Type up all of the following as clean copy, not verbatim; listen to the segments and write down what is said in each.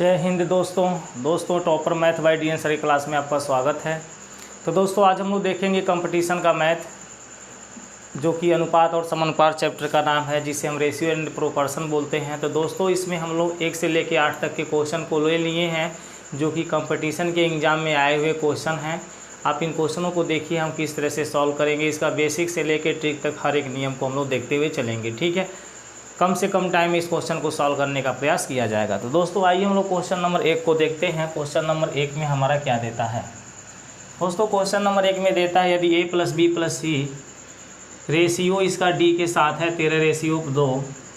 जय हिंद दोस्तों topper math by DN sir class में आपका स्वागत है। तो दोस्तों आज हम लोग देखेंगे कंपटीशन का मैथ, जो कि अनुपात और समानुपात चैप्टर का नाम है, जिसे हम रेशियो एंड प्रोपोर्शन बोलते हैं। तो दोस्तों इसमें हम लोग 1 से लेकर 8 तक के क्वेश्चन को ले लिए हैं, जो कि कंपटीशन के एग्ज़ाम में आए हुए क्वेश्चन हैं। आप इन क्वेश्चनों को देखिए हम किस तरह से सॉल्व करेंगे। इसका बेसिक से लेकर ट्रिक तक हर एक नियम को हम लोग देखते हुए चलेंगे, ठीक है। कम से कम टाइम में इस क्वेश्चन को सॉल्व करने का प्रयास किया जाएगा। तो दोस्तों आइए हम लोग क्वेश्चन नंबर 1 को देखते हैं। क्वेश्चन नंबर 1 में हमारा क्या देता है दोस्तों? क्वेश्चन नंबर 1 में देता है यदि a + b + c रेशियो इसका d के साथ है 13:2,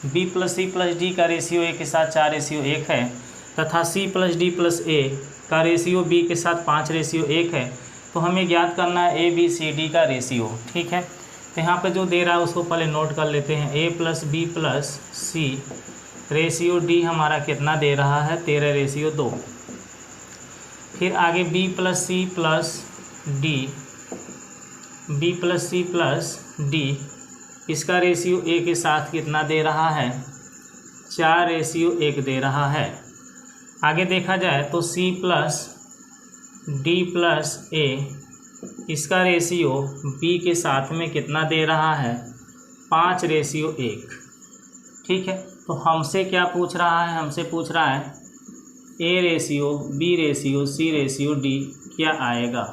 b + c + d का रेशियो a के साथ 4:1 है, तथा c + d + a का रेशियो b के साथ 5:1 है, तो हमें ज्ञात करना है a b c d का रेशियो, ठीक है। तो यहाँ पे जो दे रहा है उसको पहले नोट कर लेते हैं। a + b + c ratio d हमारा कितना दे रहा है? 13:2। फिर आगे b + c + d इसका रेशियो a के साथ कितना दे रहा है? 4:1 दे रहा है। आगे देखा जाए तो c + d + a इसका रेशियो b के साथ में कितना दे रहा है? 5:1, ठीक है। तो हमसे क्या पूछ रहा है? हमसे पूछ रहा है a ratio, b ratio, c ratio, d क्या आएगा,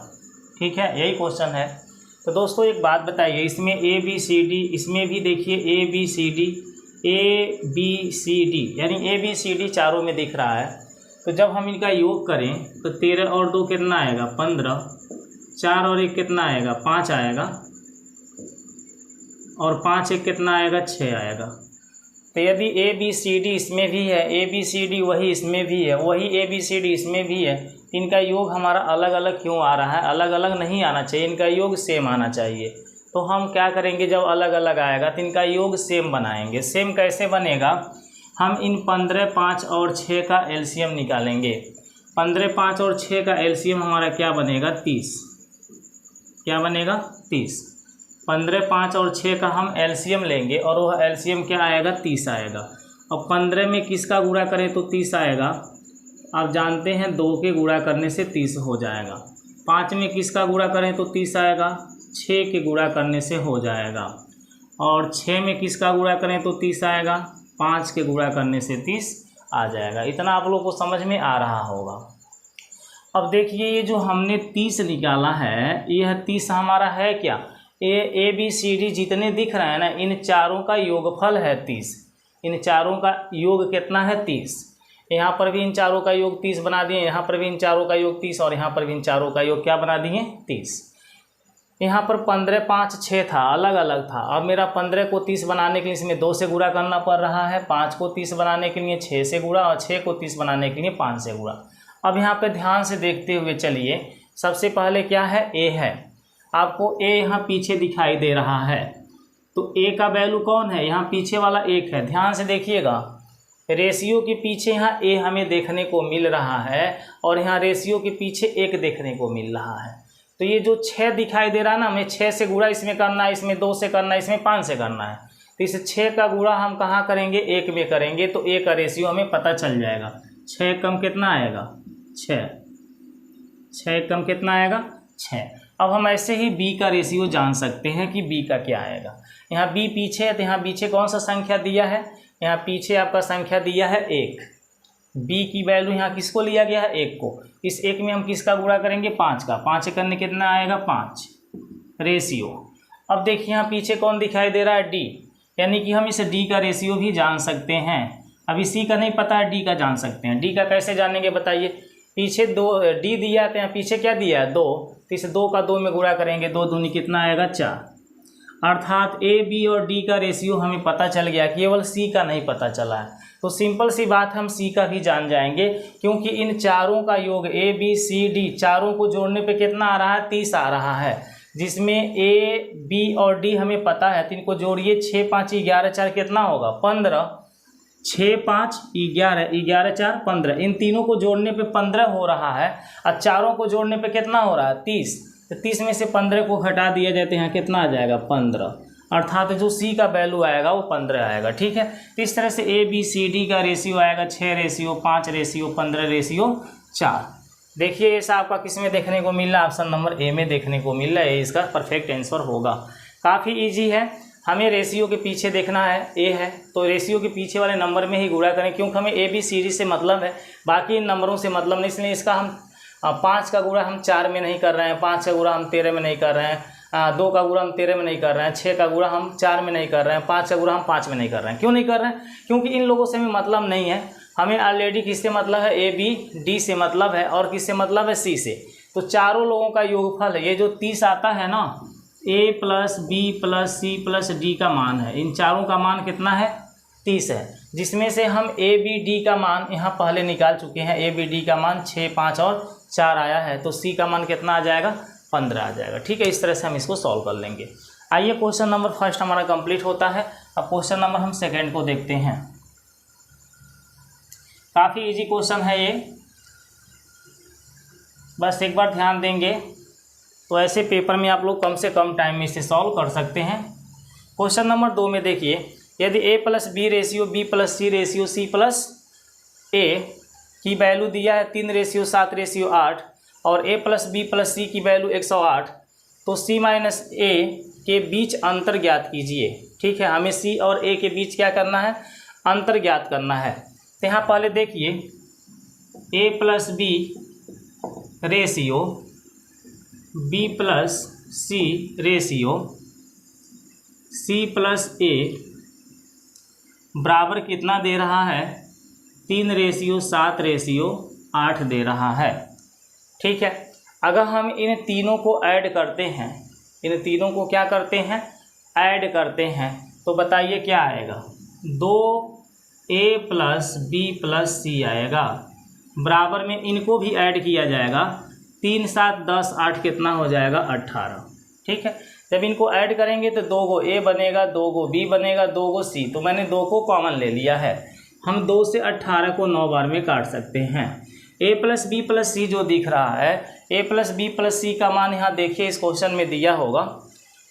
ठीक है। यही क्वेश्चन है। तो दोस्तों एक बात बताइए, इसमें a b c d, इसमें भी देखिए a b c d यानी a b c d चारों में दिख रहा है। तो जब हम इनका योग करें तो 13 और 2 कितना आएगा? 15, 4 और 1 कितना आएगा? 5 आएगा, और 5 1 कितना आएगा? 6 आएगा। तो यदि a b c d इसमें भी है, a b c d वही इसमें भी है, वही a b c d इसमें भी है, इनका योग हमारा अलग अलग क्यों आ रहा है? अलग अलग नहीं आना चाहिए, इनका योग सेम आना चाहिए। तो हम क्या करेंगे, जब अलग अलग आएगा तो इनका योग सेम बनाएंगे। सेम कैसे बनेगा? हम इन 15, 5 और 6 का एलसीएम निकालेंगे। 15, 5 और 6 का एलसीएम हमारा क्या बनेगा? 30। क्या बनेगा? 30। 15, 5 और 6 का हम एलसीएम लेंगे और वह एलसीएम क्या आएगा? 30 आएगा। और 15 में किसका गुणा करें तो 30 आएगा? आप जानते हैं 2 के गुणा करने से 30 हो जाएगा। 5 में किसका गुणा करें तो 30 आएगा? 6 के गुणा करने से हो जाएगा। और 6 में किसका गुणा करें तो 30 आएगा? 5 के गुणा करने से 30 आ जाएगा। इतना आप लोग को समझ में आ रहा होगा। अब देखिए ये जो हमने 30 निकाला है, यह 30 हमारा है क्या? ए बी सी डी जितने दिख रहे हैं ना, इन चारों का योगफल है 30। इन चारों का योग कितना है? 30। यहाँ पर भी इन चारों का योग 30 बना दिए, यहाँ पर भी इन चारों का योग 30, और यहाँ पर भी इन चारों का योग क्या बना दिए? 30। यहाँ पर 15, 5, 6 था, अलग अलग था। अब मेरा 15 को 30 बनाने के लिए इसमें 2 से गुणा करना पड़ रहा है, 5 को 30 बनाने के लिए 6 से गुणा, और 6 को 30 बनाने के लिए 5 से गुणा। अब यहाँ पे ध्यान से देखते हुए चलिए। सबसे पहले क्या है? a है। आपको a यहाँ पीछे दिखाई दे रहा है, तो a का वैल्यू कौन है? यहाँ पीछे वाला 1 है। ध्यान से देखिएगा, रेशियो के पीछे यहाँ a हमें देखने को मिल रहा है, और यहाँ रेशियो के पीछे 1 देखने को मिल रहा है। तो ये जो 6 दिखाई दे रहा है ना, हमें 6 से गुणा इसमें करना है, इसमें 2 से करना है, इसमें 5 से करना है। तो इस 6 का गुणा हम कहाँ करेंगे? 1 में करेंगे, तो a का रेशियो हमें पता चल जाएगा। 6 कम कितना आएगा? 6। 6 कम कितना आएगा? 6। अब हम ऐसे ही b का रेशियो जान सकते हैं कि b का क्या आएगा। यहाँ b पीछे है, तो यहाँ पीछे कौन सा संख्या दिया है? यहाँ पीछे आपका संख्या दिया है 1। b की वैल्यू यहाँ किसको लिया गया है? 1 को। इस 1 में हम किसका गुणा करेंगे? 5 का। 5 करने कितना आएगा? 5 रेशियो। अब देखिए यहाँ पीछे कौन दिखाई दे रहा है? d, यानी कि हम इस d का रेशियो भी जान सकते हैं। अभी c का नहीं पता है, d का जान सकते हैं। d का कैसे जानेंगे बताइए? पीछे 2 d दिया है, तो यहाँ पीछे क्या दिया है? 2। तो इस 2 का 2 में गुणा करेंगे, 2 दूनी कितना आएगा? 4। अर्थात a b और d का रेशियो हमें पता चल गया, केवल c का नहीं पता चला है। तो सिंपल सी बात, हम c का भी जान जाएंगे, क्योंकि इन चारों का योग a b c d चारों को जोड़ने पे कितना आ रहा है? 30 आ रहा है, जिसमें a b और d हमें पता है। तो इनको जोड़िए, 6 5 11 4 कितना होगा? 15। 6 5 11, 11 4 15, इन तीनों को जोड़ने पे 15 हो रहा है, और चारों को जोड़ने पे कितना हो रहा है? 30। तो 30 में से 15 को घटा दिया जाए तो यहाँ कितना आ जाएगा? 15। अर्थात जो सी का वैल्यू आएगा वो 15 आएगा। ठीक है, तो इस तरह से ABCD का रेशियो आएगा 6:5:15:4। देखिए ऐसा आपका किस में देखने को मिल रहा है, ऑप्शन नंबर ए में देखने को मिल रहा है, इसका परफेक्ट आंसर होगा। काफ़ी इजी है, हमें रेशियो के पीछे देखना है, ए है तो रेशियो के पीछे वाले नंबर में ही गुणा करें, क्योंकि हमें ABCD से मतलब है, बाकी इन नंबरों से मतलब नहीं। इसलिए इसका हम 5 का गुणा हम 4 में नहीं कर रहे हैं, 5 का गुणा हम 13 में नहीं कर रहे हैं, 2 का गुणा हम 13 में नहीं कर रहे हैं, 6 का गुणा हम 4 में नहीं कर रहे हैं, 5 का गुणा हम 5 में नहीं कर रहे हैं। क्यों नहीं कर रहे हैं? क्योंकि इन लोगों से हमें मतलब नहीं है, हमें ऑलरेडी किससे मतलब है, ABD से मतलब है, और किससे मतलब है, C से। तो चारों लोगों का योगफल है, ये जो 30 आता है ना, A + B + C + D का मान है, इन चारों का मान कितना है, 30 है, जिसमें से हम ABD का मान यहाँ पहले निकाल चुके हैं। ABD का मान 6, 5 और 4 आया है, तो C का मान कितना आ जाएगा, 15 आ जाएगा। ठीक है, इस तरह से हम इसको सॉल्व कर लेंगे। आइए क्वेश्चन नंबर फर्स्ट हमारा कंप्लीट होता है। अब क्वेश्चन नंबर हम सेकेंड को देखते हैं। काफ़ी इजी क्वेश्चन है ये, बस एक बार ध्यान देंगे तो ऐसे पेपर में आप लोग कम से कम टाइम में इसे सॉल्व कर सकते हैं। क्वेश्चन नंबर 2 में देखिए, यदि A + B ratio B + C ratio C + A की वैल्यू दिया है 3:7:8 और A + B + C की वैल्यू 108, तो C - A के बीच अंतर ज्ञात कीजिए। ठीक है, हमें C और A के बीच क्या करना है, अंतर ज्ञात करना है। तो यहाँ पहले देखिए A + B ratio B + C ratio C + A बराबर कितना दे रहा है, 3:7:8 दे रहा है। ठीक है, अगर हम इन तीनों को ऐड करते हैं, इन तीनों को क्या करते हैं, ऐड करते हैं, तो बताइए क्या आएगा, 2A + B + C आएगा, बराबर में इनको भी ऐड किया जाएगा, 3, 7, 10, 8 कितना हो जाएगा, 18। ठीक है, जब इनको ऐड करेंगे तो 2 गो A बनेगा, 2 गो B बनेगा, 2 गो C, तो मैंने 2 को कॉमन ले लिया है। हम 2 से 18 को 9 बार में काट सकते हैं। A + B + C जो दिख रहा है, A + B + C का मान यहाँ देखिए इस क्वेश्चन में दिया होगा।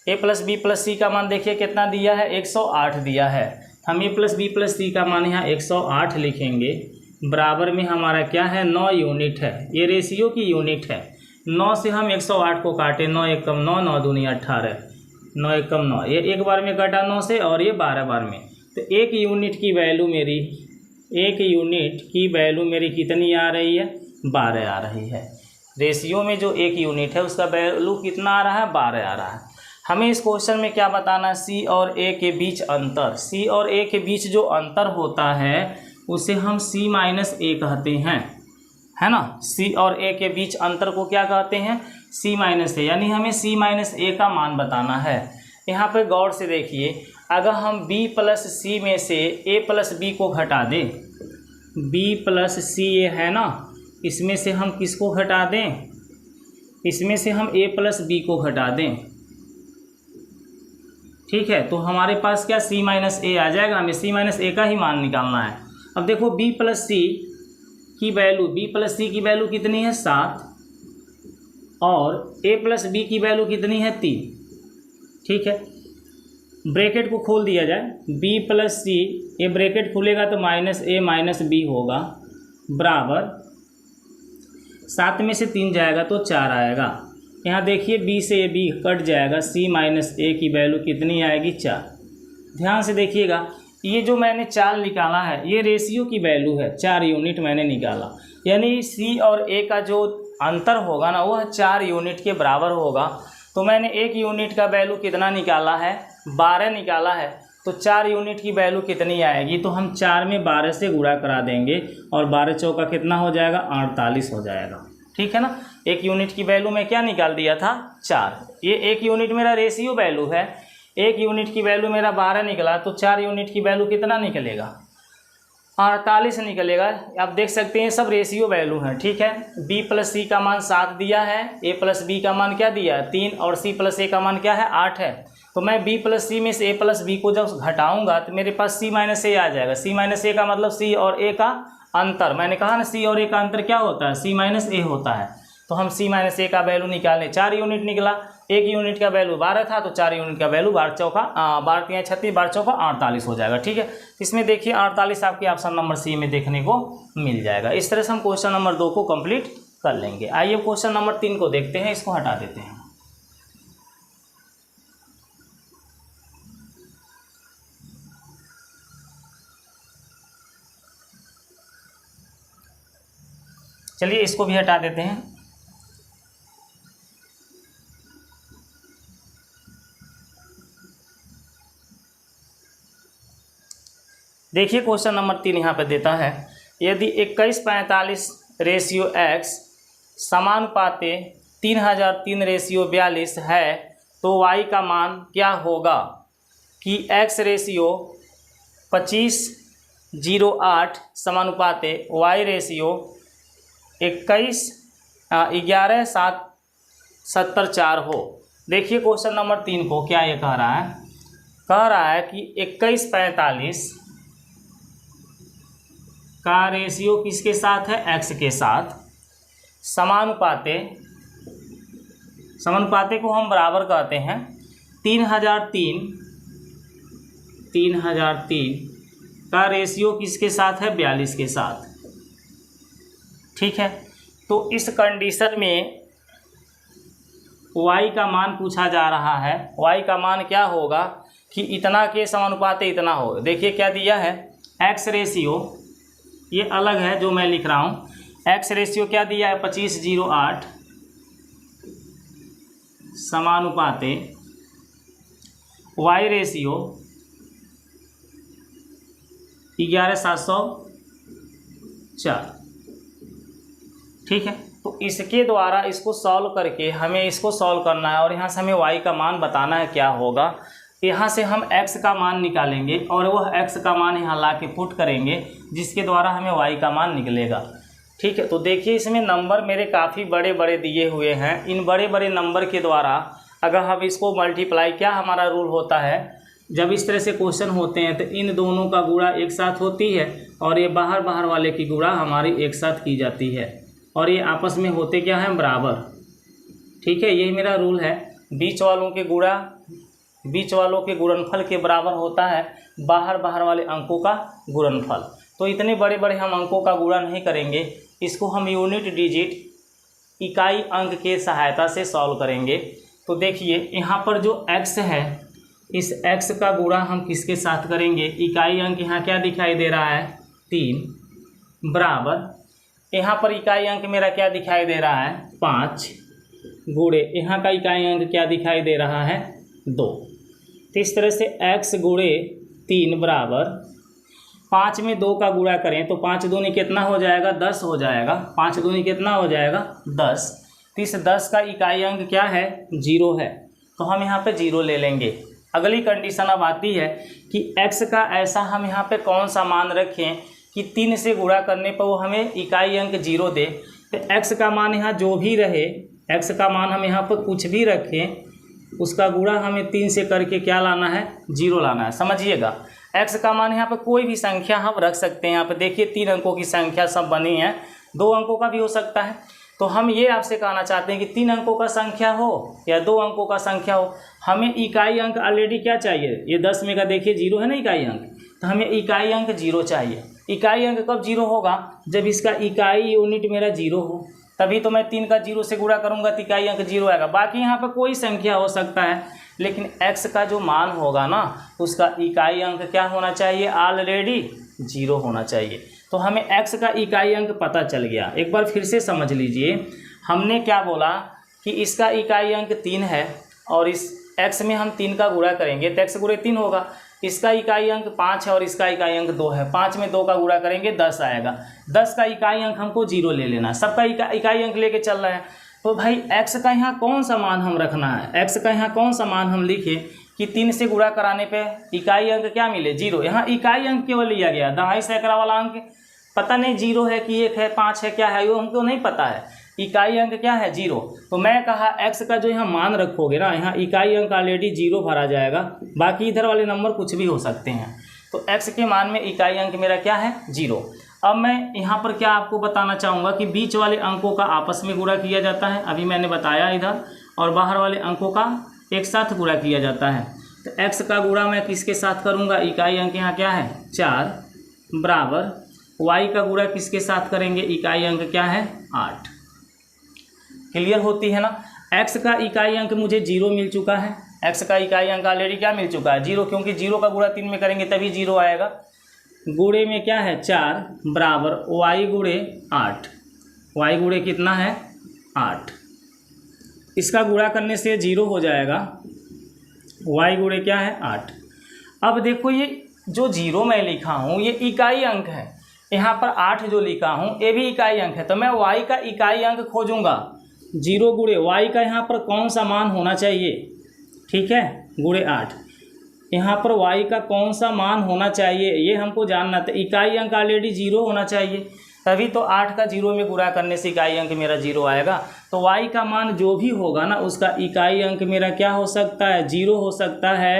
A + B + C का मान देखिए कितना दिया है, 108 दिया है। हम A + B + C का मान यहाँ 108 लिखेंगे, बराबर में हमारा क्या है, 9 यूनिट है, ये रेशियो की यूनिट है। 9 से हम 108 को काटे, 9 एकम 9, 9 दूनी 18, 9 एकम 9, ये एक बार में कटा 9 से, और ये 12 बार में, तो 1 यूनिट की वैल्यू मेरी, 1 यूनिट की वैल्यू मेरी कितनी आ रही है, 12 आ रही है। रेशियो में जो 1 यूनिट है उसका वैल्यू कितना आ रहा है, 12 आ रहा है। हमें इस क्वेश्चन में क्या बताना है, C और A के बीच अंतर, C और A के बीच जो अंतर होता है उसे हम C - A कहते हैं, है ना। C और A के बीच अंतर को क्या कहते हैं, C - A, यानी हमें C - A का मान बताना है। यहाँ पे गौर से देखिए, अगर हम B + C में से A + B को घटा दें, B + C ये है ना, इसमें से हम किसको घटा दें, इसमें से हम A + B को घटा दें। ठीक है, तो हमारे पास क्या C - A आ जाएगा, हमें C - A का ही मान निकालना है। अब देखो B + C की वैल्यू, B + C की वैल्यू कितनी है, 7, और A + B की वैल्यू कितनी है, 3। ठीक है, ब्रैकेट को खोल दिया जाए, B + C, ये ब्रैकेट खुलेगा तो -A - B होगा, बराबर 7 में से 3 जाएगा तो 4 आएगा। यहाँ देखिए B से B कट जाएगा, C - A की वैल्यू कितनी आएगी, 4। ध्यान से देखिएगा, ये जो मैंने 4 निकाला है ये रेशियो की वैल्यू है, 4 यूनिट मैंने निकाला, यानी C और A का जो अंतर होगा ना वह 4 यूनिट के बराबर होगा। तो मैंने 1 यूनिट का वैल्यू कितना निकाला है, 12 निकाला है, तो 4 यूनिट की वैल्यू कितनी आएगी, तो हम 4 में 12 से गुणा करा देंगे, और 12 चौका कितना हो जाएगा, 48 हो जाएगा। ठीक है ना, 1 यूनिट की वैल्यू में क्या निकाल दिया था, 4। ये 1 यूनिट मेरा रेशियो वैल्यू है, 1 यूनिट की वैल्यू मेरा 12 निकला, तो 4 यूनिट की वैल्यू कितना निकलेगा, 48 निकलेगा। आप देख सकते हैं सब रेशियो वैल्यू हैं। ठीक है, B + C का मान 7 दिया है, A + B का मान क्या दिया है, 3, और C + A का मान क्या है, 8 है। तो मैं B + C में से A + B को जब घटाऊंगा तो मेरे पास C - A आ जाएगा। C - A का मतलब C और A का अंतर, मैंने कहा ना C और A का अंतर क्या होता है, C - A होता है। तो हम C - A का वैल्यू निकालें, 4 यूनिट निकला, 1 यूनिट का वैल्यू 12 था तो 4 यूनिट का वैल्यू 12 चौका 12 3 36 12 चौका 48 हो जाएगा। ठीक है, इसमें देखिए 48 आपके ऑप्शन नंबर सी में देखने को मिल जाएगा। इस तरह से हम क्वेश्चन नंबर 2 को कंप्लीट कर लेंगे। आइए क्वेश्चन नंबर 3 को देखते हैं, इसको हटा देते हैं। चलिए इसको भी हटा देते हैं। देखिए क्वेश्चन नंबर 3 यहाँ पे देता है, यदि 21:45 रेशियो x समानुपाते 3003 रेशियो 42 है तो y का मान क्या होगा कि x रेशियो 25:08 समानुपाते y रेशियो 11:7:4 हो। देखिए क्वेश्चन नंबर 3 को क्या ये कह रहा है कि 21:45 का रेशियो किसके साथ है, x के साथ, समानुपाते को हम बराबर कहते हैं 3003 का रेशियो किसके साथ है, 42 के साथ। ठीक है, तो इस कंडीशन में y का मान पूछा जा रहा है। y का मान क्या होगा कि इतना के समानुपाते इतना हो। देखिए क्या दिया है, x रेशियो, ये अलग है जो मैं लिख रहा हूँ, x रेशियो क्या दिया है 25:08 समानुपाते y रेशियो 11:7:4। ठीक है, तो इसके द्वारा इसको सॉल्व करके हमें इसको सॉल्व करना है और यहाँ से हमें y का मान बताना है क्या होगा। यहाँ से हम x का मान निकालेंगे और वह x का मान यहाँ ला के पुट करेंगे, जिसके द्वारा हमें y का मान निकलेगा। ठीक है, तो देखिए इसमें नंबर मेरे काफ़ी बड़े बड़े दिए हुए हैं। इन बड़े बड़े नंबर के द्वारा अगर हम इसको मल्टीप्लाई, क्या हमारा रूल होता है, जब इस तरह से क्वेश्चन होते हैं तो इन दोनों का गुणा एक साथ होती है और ये बाहर बाहर वाले की गुणा हमारी एक साथ की जाती है और ये आपस में होते क्या हैं, बराबर। ठीक है, यही मेरा रूल है। बीच वालों के गुणनफल के बराबर होता है बाहर बाहर वाले अंकों का गुणनफल। तो इतने बड़े बड़े हम अंकों का गुणा नहीं करेंगे, इसको हम यूनिट डिजिट इकाई अंक के सहायता से सॉल्व करेंगे। तो देखिए यहाँ पर जो x है, इस x का गुणा हम किसके साथ करेंगे, इकाई अंक यहाँ क्या दिखाई दे रहा है 3 बराबर, यहाँ पर इकाई अंक मेरा क्या दिखाई दे रहा है 5 गुणे यहाँ का इकाई अंक क्या दिखाई दे रहा है 2। तो इस तरह से x गुणे 3 बराबर 5 में 2 का गुणा करें तो 5 दूनी कितना हो जाएगा 10 हो जाएगा। 5 दूनी कितना हो जाएगा 10। तो इस 10 का इकाई अंक क्या है 0 है, तो हम यहाँ पे 0 ले लेंगे। अगली कंडीशन अब आती है कि x का ऐसा हम यहाँ पे कौन सा मान रखें कि 3 से गुणा करने पर वो हमें इकाई अंक 0 दे। तो x का मान यहाँ जो भी रहे, x का मान हम यहाँ पर कुछ भी रखें, उसका गुणा हमें 3 से करके क्या लाना है 0 लाना है। समझिएगा, x का मान यहाँ पर कोई भी संख्या हम रख सकते हैं। यहाँ पर देखिए 3 अंकों की संख्या सब बनी है, 2 अंकों का भी हो सकता है। तो हम ये आपसे कहना चाहते हैं कि 3 अंकों का संख्या हो या 2 अंकों का संख्या हो, हमें इकाई अंक ऑलरेडी क्या चाहिए, ये 10 में का देखिए 0 है ना इकाई अंक, तो हमें इकाई अंक 0 चाहिए। इकाई अंक कब 0 होगा, जब इसका इकाई यूनिट मेरा 0 हो, तभी तो मैं 3 का 0 से गुणा करूंगा तो इकाई अंक 0 आएगा। बाकी यहाँ पर कोई संख्या हो सकता है, लेकिन x का जो मान होगा ना उसका इकाई अंक क्या होना चाहिए, ऑलरेडी 0 होना चाहिए। तो हमें x का इकाई अंक पता चल गया। एक बार फिर से समझ लीजिए, हमने क्या बोला कि इसका इकाई अंक 3 है और इस x में हम 3 का गुणा करेंगे तो x गुणे 3 होगा। इसका इकाई अंक 5 है और इसका इकाई अंक 2 है, 5 में 2 का गुणा करेंगे 10 आएगा। 10 का इकाई अंक हमको 0 ले लेना, सबका इकाई अंक लेके चल रहे हैं। तो भाई x का यहाँ कौन सा मान हम रखना है, x का यहाँ कौन सा मान हम लिखे कि 3 से गुणा कराने पे इकाई अंक क्या मिले 0। यहाँ इकाई अंक केवल लिया गया, दहाई सैकड़ा वाला अंक पता नहीं 0 है कि 1 है 5 है क्या है, वो हमको नहीं पता है। इकाई अंक क्या है 0। तो मैं कहा x का जो यहाँ मान रखोगे ना, यहाँ इकाई अंक ऑलरेडी 0 भरा जाएगा, बाकी इधर वाले नंबर कुछ भी हो सकते हैं। तो x के मान में इकाई अंक मेरा क्या है 0। अब मैं यहाँ पर क्या आपको बताना चाहूँगा कि बीच वाले अंकों का आपस में गुणा किया जाता है, अभी मैंने बताया इधर, और बाहर वाले अंकों का एक साथ गुणा किया जाता है। तो x का गुणा मैं किसके साथ करूँगा, इकाई अंक यहाँ क्या है 4 बराबर y का गुणा किसके साथ करेंगे, इकाई अंक क्या है 8। क्लियर होती है ना। x का इकाई अंक मुझे 0 मिल चुका है, x का इकाई अंक ऑलरेडी क्या मिल चुका है 0, क्योंकि 0 का गुणा 3 में करेंगे तभी 0 आएगा। गुणे में क्या है 4 बराबर y गुणे 8, y गुणे कितना है 8। इसका गुणा करने से 0 हो जाएगा, y गुणे क्या है 8। अब देखो ये जो 0 मैं लिखा हूँ ये इकाई अंक है, यहाँ पर 8 जो लिखा हूँ ये भी इकाई अंक है, तो मैं y का इकाई अंक खोजूंगा। 0 गुणे y का यहाँ पर कौन सा मान होना चाहिए, ठीक है, गुणे 8, यहाँ पर y का कौन सा मान होना चाहिए ये हमको जानना था। इकाई अंक ऑलरेडी 0 होना चाहिए, तभी तो 8 का 0 में गुणा करने से इकाई अंक मेरा 0 आएगा। तो y का मान जो भी होगा ना उसका इकाई अंक मेरा क्या हो सकता है 0 हो सकता है,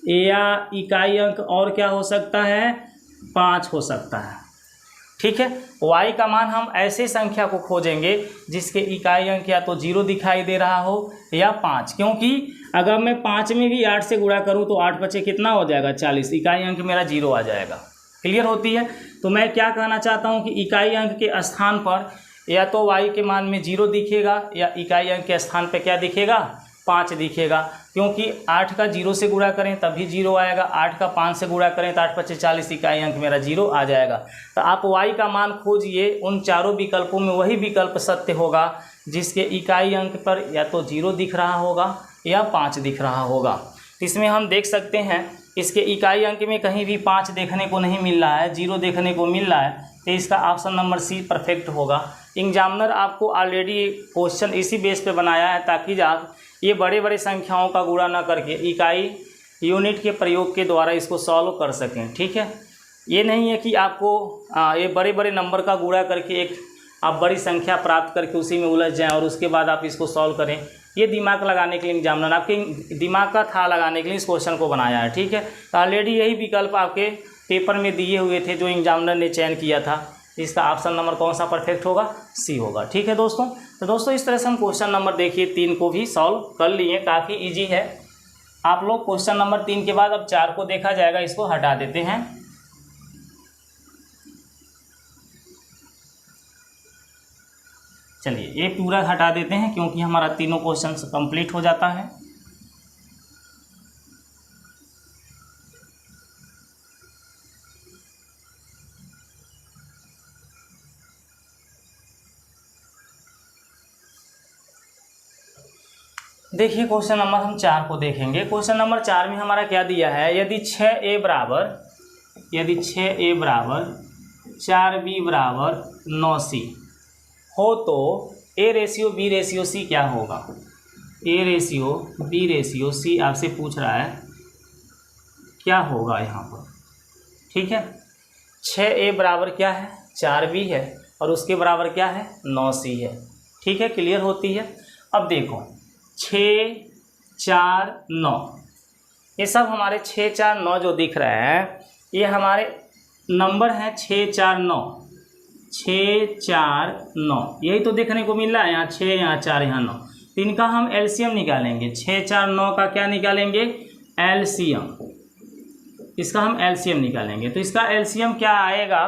या इकाई अंक और क्या हो सकता है 5 हो सकता है। ठीक है, y का मान हम ऐसे संख्या को खोजेंगे जिसके इकाई अंक या तो 0 दिखाई दे रहा हो या 5, क्योंकि अगर मैं 5 में भी 8 से गुणा करूं तो 8 बचे कितना हो जाएगा 40, इकाई अंक मेरा 0 आ जाएगा। क्लियर होती है। तो मैं क्या कहना चाहता हूं कि इकाई अंक के स्थान पर या तो y के मान में 0 दिखेगा या इकाई अंक के स्थान पर क्या दिखेगा 5 दिखेगा, क्योंकि 8 का 0 से गुणा करें तभी 0 आएगा, 8 का 5 से गुणा करें तो 8 5 40, इकाई अंक मेरा 0 आ जाएगा। तो आप y का मान खोजिए, उन चारों विकल्पों में वही विकल्प सत्य होगा जिसके इकाई अंक पर या तो 0 दिख रहा होगा या 5 दिख रहा होगा। इसमें हम देख सकते हैं इसके इकाई अंक में कहीं भी 5 देखने को नहीं मिल रहा है, 0 देखने को मिल रहा है, तो इसका ऑप्शन नंबर सी परफेक्ट होगा। एग्जामिनर आपको ऑलरेडी क्वेश्चन इसी बेस पे बनाया है ताकि आप ये बड़े बड़े संख्याओं का गुणा ना करके इकाई यूनिट के प्रयोग के द्वारा इसको सॉल्व कर सकें। ठीक है, ये नहीं है कि आपको ये बड़े बड़े नंबर का गुणा करके एक आप बड़ी संख्या प्राप्त करके उसी में उलझ जाएं और उसके बाद आप इसको सॉल्व करें। ये दिमाग लगाने के लिए एग्जामिनर आपके दिमाग का था लगाने के लिए इस क्वेश्चन को बनाया है। ठीक है, तो ऑलरेडी यही विकल्प आपके पेपर में दिए हुए थे जो एग्जामिनर ने चयन किया था। इसका ऑप्शन नंबर कौन सा परफेक्ट होगा, सी होगा। ठीक है दोस्तों, तो दोस्तों इस तरह से हम क्वेश्चन नंबर देखिए 3 को भी सॉल्व कर लिए, काफ़ी इजी है। आप लोग क्वेश्चन नंबर 3 के बाद अब 4 को देखा जाएगा, इसको हटा देते हैं। चलिए ये पूरा हटा देते हैं क्योंकि हमारा तीनों क्वेश्चन कंप्लीट हो जाता है। देखिए क्वेश्चन नंबर हम 4 को देखेंगे। क्वेश्चन नंबर 4 में हमारा क्या दिया है, यदि 6a बराबर 4b बराबर 9c हो तो a ratio b ratio c क्या होगा। a ratio b ratio c आपसे पूछ रहा है क्या होगा यहाँ पर। ठीक है, 6a बराबर क्या है 4b है और उसके बराबर क्या है 9c है। ठीक है, क्लियर होती है। अब देखो 6 4 9 ये सब हमारे 6 4 9 जो दिख रहे हैं ये हमारे नंबर हैं 6 4 9 6 4 9, यही तो देखने को मिल रहा है। यहाँ 6 यहाँ 4 यहाँ 9, तो इनका हम एलसीएम निकालेंगे। 6 4 9 का क्या निकालेंगे एलसीएम, इसका हम एलसीएम निकालेंगे। तो इसका एलसीएम क्या आएगा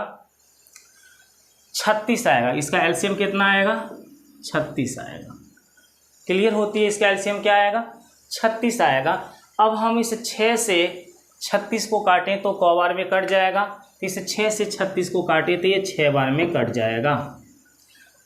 36 आएगा। इसका एलसीएम कितना आएगा 36 आएगा। क्लियर होती है। इसका एलसीएम क्या आएगा 36 आएगा। अब हम इस 6 से 36 को काटें तो क बार में कट जाएगा, तो इस 6 से 36 को काटें तो ये 6 बार में कट जाएगा।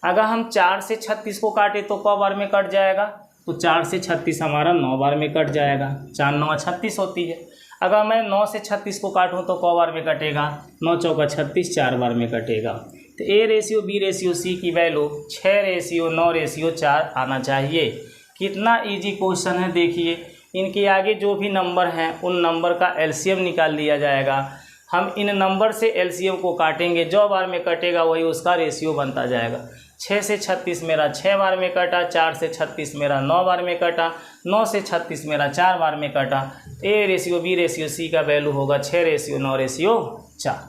अगर हम 4 से 36 को काटें तो क बार में कट जाएगा, तो 4 से 36 हमारा 9 बार में कट जाएगा। 4 9 36 होती है। अगर मैं 9 से 36 को काटूँ तो क बार में कटेगा, 9 चौका 36 4 बार में कटेगा। तो a ratio b ratio c की वैल्यू 6 रेशियो 9 रेशियो 4 आना चाहिए। कितना इजी क्वेश्चन है देखिए। इनके आगे जो भी नंबर हैं उन नंबर का एलसीएम निकाल लिया जाएगा। हम इन नंबर से एलसीएम को काटेंगे, जो बार में कटेगा वही उसका रेशियो बनता जाएगा। 6 से 36 मेरा 6 बार में कटा, 4 से 36 मेरा 9 बार में कटा, 9 से 36 मेरा 4 बार में कटा। a ratio b ratio c का वैल्यू होगा 6 ratio 9 ratio 4।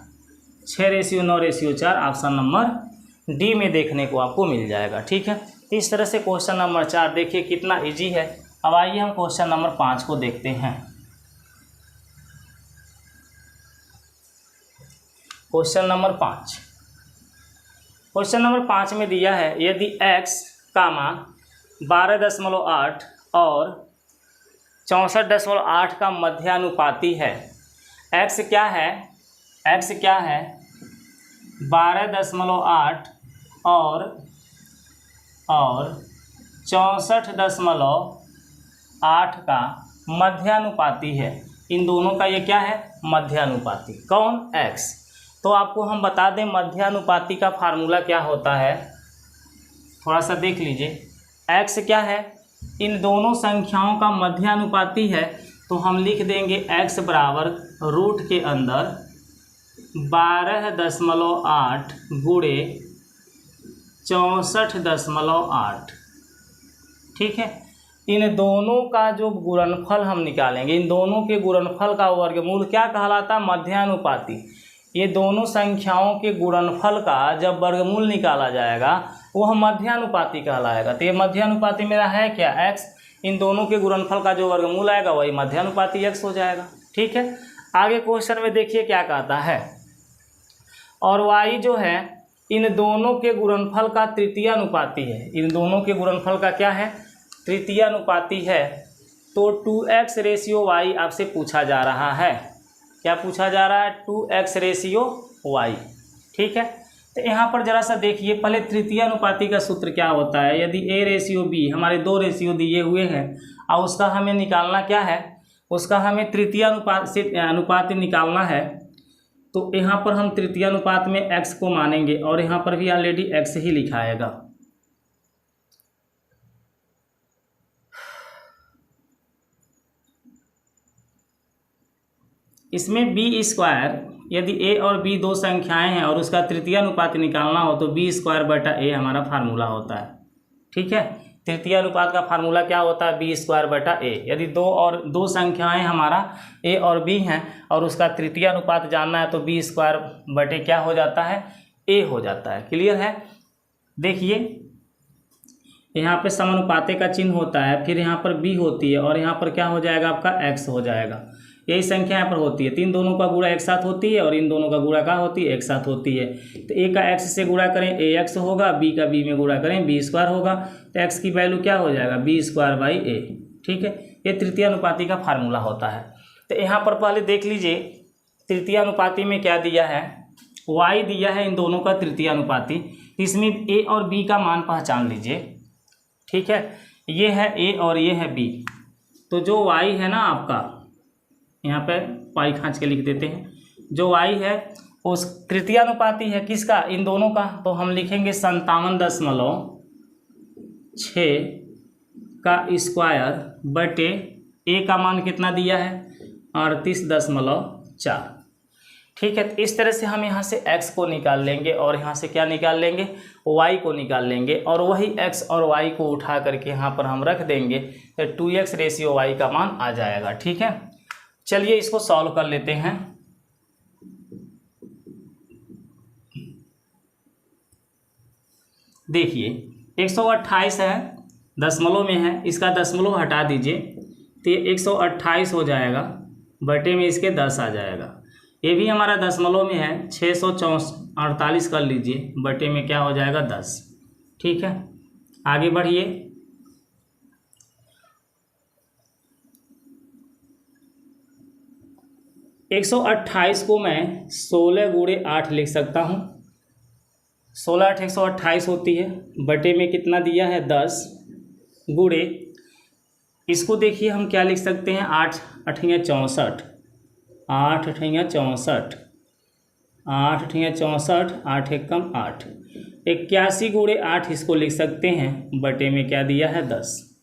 6 ratio 9 ratio 4 option number D में देखने को आपको मिल जाएगा। ठीक है, इस तरह से क्वेश्चन नंबर 4 देखिए कितना इजी है। अब आइए हम क्वेश्चन नंबर 5 को देखते हैं। क्वेश्चन नंबर 5, क्वेश्चन नंबर 5 में दिया है यदि x, 12.8 और 64.8 का मध्यानुपाती है। x क्या है? x क्या है? 12.8 और 64.8 का मध्यानुपाती है। इन दोनों का ये क्या है? मध्यानुपाती। कौन? x। तो आपको हम बता दें मध्यानुपाती का फार्मूला क्या होता है, थोड़ा सा देख लीजिए। x क्या है? इन दोनों संख्याओं का मध्यानुपाती है, तो हम लिख देंगे x बराबर रूट के अंदर 12.8 गुणे 64.8। ठीक है। इन दोनों का जो गुणनफल हम निकालेंगे, इन दोनों के गुणनफल का वर्गमूल क्या कहलाता है? मध्यानुपाती। ये दोनों संख्याओं के गुणनफल का जब वर्गमूल निकाला जाएगा वह मध्यानुपाती कहलाएगा। तो ये मध्यानुपाती मेरा है क्या? x। इन दोनों के गुणनफल का जो वर्गमूल आएगा वही मध्यानुपाती x हो जाएगा। ठीक है। आगे क्वेश्चन में देखिए क्या कहता है। और y जो है इन दोनों के गुणनफल का तृतीयानुपाती है। इन दोनों के गुणनफल का क्या है? तृतीयानुपाती है। तो 2x रेशियो y आपसे पूछा जा रहा है। क्या पूछा जा रहा है? 2x ratio y। ठीक है। तो यहाँ पर जरा सा देखिए, पहले तृतीयानुपाती का सूत्र क्या होता है। यदि a रेशियो b, हमारे 2 रेशियो दिए हुए हैं और उसका हमें निकालना क्या है? उसका हमें तृतीयानुपात से अनुपात निकालना है। तो यहाँ पर हम तृतीयानुपात में x को मानेंगे और यहाँ पर भी ऑलरेडी x ही लिखा आएगा। इसमें b², यदि a और b दो संख्याएं हैं और उसका तृतीयानुपात निकालना हो तो b²/a हमारा फार्मूला होता है। ठीक है। तृतीयानुपात का फार्मूला क्या होता है? b²/a। यदि दो संख्याएं हमारा a और b हैं और उसका तृतीयानुपात जानना है तो b² क्या हो जाता है? a हो जाता है। क्लियर है? देखिए यहाँ पे समानुपाते का चिन्ह होता है, फिर यहाँ पर b होती है और यहाँ पर क्या हो जाएगा? आपका x हो जाएगा। यही संख्या यहाँ पर होती है। तीन दोनों का गुणा एक साथ होती है और इन दोनों का गुणा क्या होती है? एक साथ होती है। तो a का x से गुणा करें ax होगा, b का b में गुणा करें b² होगा। तो x की वैल्यू क्या हो जाएगा? b²/a। ठीक है। ये तृतीयानुपाती का फार्मूला होता है। तो यहाँ पर पहले देख लीजिए तृतीयानुपाती में क्या दिया है? y दिया है इन दोनों का तृतीयानुपाती। इसमें a और b का मान पहचान लीजिए। ठीक है। ये है a और ये है b। तो जो y है ना आपका, यहाँ पे y खींच के लिख देते हैं। जो y है उस तृतीयानुपाती है किसका? इन दोनों का। तो हम लिखेंगे 57.6 का स्क्वायर बटे a का मान कितना दिया है? 38.4। ठीक है। तो इस तरह से हम यहाँ से x को निकाल लेंगे और यहाँ से क्या निकाल लेंगे? y को निकाल लेंगे और वही x और y को उठा करके यहाँ पर हम रख देंगे तो 2x रेशियो y का मान आ जाएगा। ठीक है। चलिए इसको सॉल्व कर लेते हैं। देखिए 128 है, दशमलव में है, इसका दशमलव हटा दीजिए तो ये 128 हो जाएगा, बटे में इसके 10 आ जाएगा। ये भी हमारा दशमलव में है, 648 कर लीजिए, बटे में क्या हो जाएगा? 10। ठीक है। आगे बढ़िए। 128 को मैं 16 गुणे 8 लिख सकता हूँ। 16 8 128 होती है, बटे में कितना दिया है? 10 गुणे, इसको देखिए हम क्या लिख सकते हैं? 8 8 64, 8 8 64, 8 8 64, 8 1 8, 81 गुणे 8 इसको लिख सकते हैं, बटे में क्या दिया है? 10।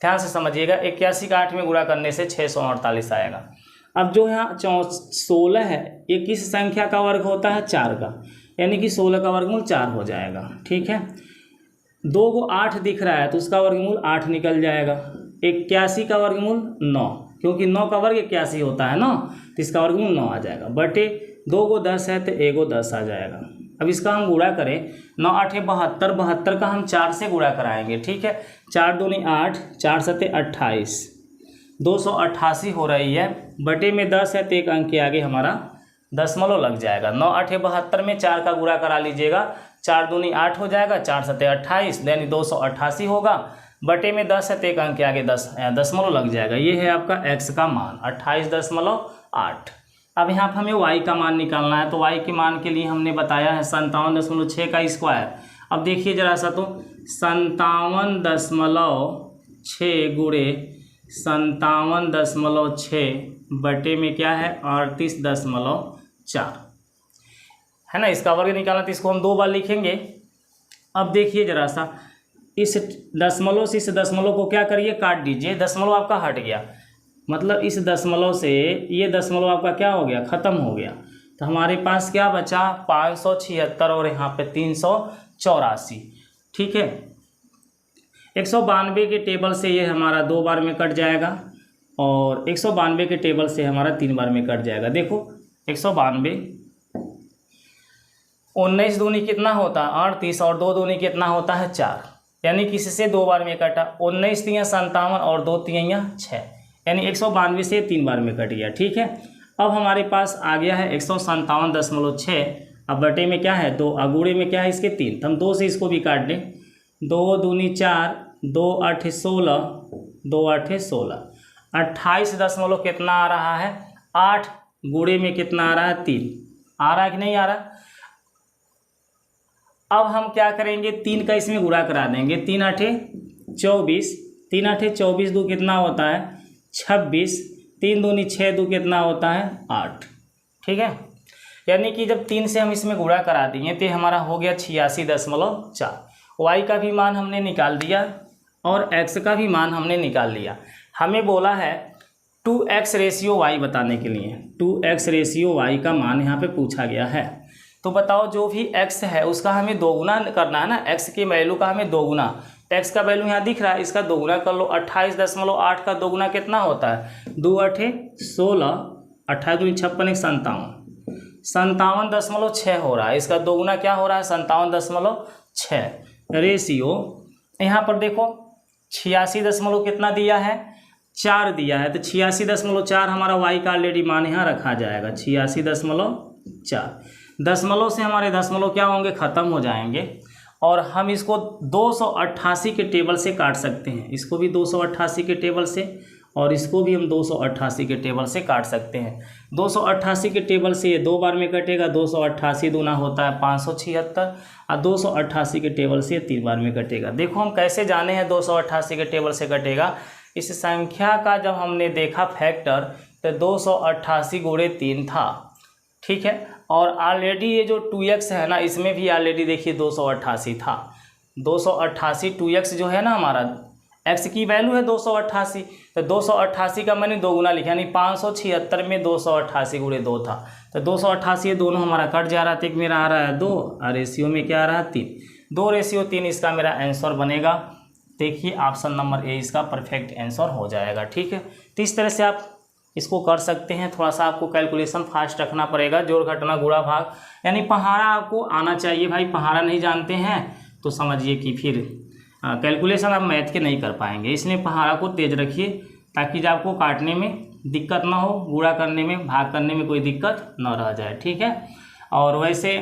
ध्यान से समझिएगा, 81 का 8 में गुणा करने से 648 आएगा। अब जो यहाँ 16 है ये किस संख्या का वर्ग होता है? 4 का, यानी कि 16 का वर्गमूल 4 हो जाएगा। ठीक है। 2 को 8 दिख रहा है तो उसका वर्गमूल 8 निकल जाएगा। 81 का वर्गमूल 9, क्योंकि 9 का वर्ग 81 होता है ना, तो इसका वर्गमूल 9 आ जाएगा। बटे 2 को 10 है तो 1 को 10 आ जाएगा। अब इसका हम गुणा करें, 9 8 72, 72 का हम 4 से गुणा कराएंगे, ठीक है। 4 दूनी 8, 4 सते 28, 288 हो रही है, बटे में 10 है तो एक अंक के आगे हमारा दशमलव लग जाएगा। 9 8 72 में 4 का गुणा करा लीजिएगा, 4 दूनी 8 हो जाएगा, 4 सते 28 यानी 288 होगा, बटे में 10 है तो एक अंक के आगे दशमलव लग जाएगा। ये है आपका x का मान 28.8। अब यहाँ पर हमें y का मान निकालना है, तो y के मान के लिए हमने बताया है 57.6 का स्क्वायर। अब देखिए जरा सा, तो 57.6 गुणे 57.6 बटे में क्या है 38.4 है ना। इसका वर्ग निकालना तो इसको हम 2 बार लिखेंगे। अब देखिए जरा सा, इस दशमलव से इस दशमलव को क्या करिए, काट दीजिए, दशमलव आपका हट गया, मतलब इस दशमलव से ये दशमलव आपका क्या हो गया, ख़त्म हो गया। तो हमारे पास क्या बचा 576 और यहाँ पे 384, ठीक है। 192 के टेबल से ये हमारा 2 बार में कट जाएगा और 192 के टेबल से हमारा 3 बार में कट जाएगा। देखो 192, 19 दूनी कितना होता है 38 और 2 दूनी कितना होता है 4, यानी किसी से 2 बार में कटा। 19 तियाँ 57 और 2 तियाँ 6, यानी 192 से 3 बार में कट गया, ठीक है। अब हमारे पास आ गया है 157.6, अब बटे में क्या है 2, अगूड़े में क्या है इसके 3, तो हम 2 से इसको भी काट लें। 2 दूनी 4, 2 8 16, 2 8 16, 28 दशमलव कितना आ रहा है 8, गुणे में कितना आ रहा है 3, आ रहा है कि नहीं आ रहा। अब हम क्या करेंगे, 3 का इसमें गुणा करा देंगे, 3 8 24, 3 8 24 दो कितना होता है 26, 3 दूनी 6 दो कितना होता है 8, ठीक है। यानी कि जब 3 से हम इसमें गुणा करा दिए तो हमारा हो गया 86.4। वाई का भी मान हमने निकाल दिया और एक्स का भी मान हमने निकाल लिया। हमें बोला है 2x रेशियो वाई बताने के लिए, 2x रेशियो वाई का मान यहाँ पे पूछा गया है। तो बताओ जो भी x है उसका हमें दोगुना करना है ना, x की वैल्यू का हमें दोगुना, तो x का वैल्यू यहाँ दिख रहा है, इसका दोगुना कर लो। 28.8 का दोगुना कितना होता है 2 8 16, 28 दूनी 56 57.6 हो रहा है, इसका दोगुना क्या हो रहा है 57.6। रेशियो यहाँ पर देखो 86 कितना दिया है 4 दिया है, तो 86.4 हमारा y का ऑलरेडी मान यहाँ रखा जाएगा 86.4। दशमलव से हमारे दशमलव क्या होंगे ख़त्म हो जाएंगे और हम इसको 288 के टेबल से काट सकते हैं, इसको भी 288 के टेबल से और इसको भी हम 288 के टेबल से काट सकते हैं। 288 के टेबल से ये 2 बार में कटेगा, 288 दूना होता है 576 और 288 के टेबल से 3 बार में कटेगा। देखो हम कैसे जाने हैं 288 के टेबल से कटेगा, इस संख्या का जब हमने देखा फैक्टर तो 288 गुणे 3 था, ठीक है। और ऑलरेडी ये जो 2x है ना इसमें भी ऑलरेडी देखिए 288 था, 288 2x जो है ना हमारा x की वैल्यू है 288, तो 288 का मैंने दोगुना लिखा, यानी 576 में 288 गुणे 2 था, तो 288 ये दोनों हमारा कट जा रहा था, एक मेरा आ रहा है 2 और रेशियो में क्या आ रहा है 3, 2 रेशियो 3 इसका मेरा आंसर बनेगा। देखिए ऑप्शन नंबर ए इसका परफेक्ट आंसर हो जाएगा, ठीक है। तो इस तरह से आप इसको कर सकते हैं। थोड़ा सा आपको कैलकुलेशन फास्ट रखना पड़ेगा, जोड़ घटाना गुणा भाग, यानी पहाड़ा आपको आना चाहिए भाई। पहाड़ा नहीं जानते हैं तो समझिए कि फिर कैलकुलेशन आप मैथ के नहीं कर पाएंगे, इसलिए पहाड़ा को तेज रखिए ताकि जब आपको काटने में दिक्कत ना हो, गुणा करने में भाग करने में कोई दिक्कत ना रह जाए, ठीक है। और वैसे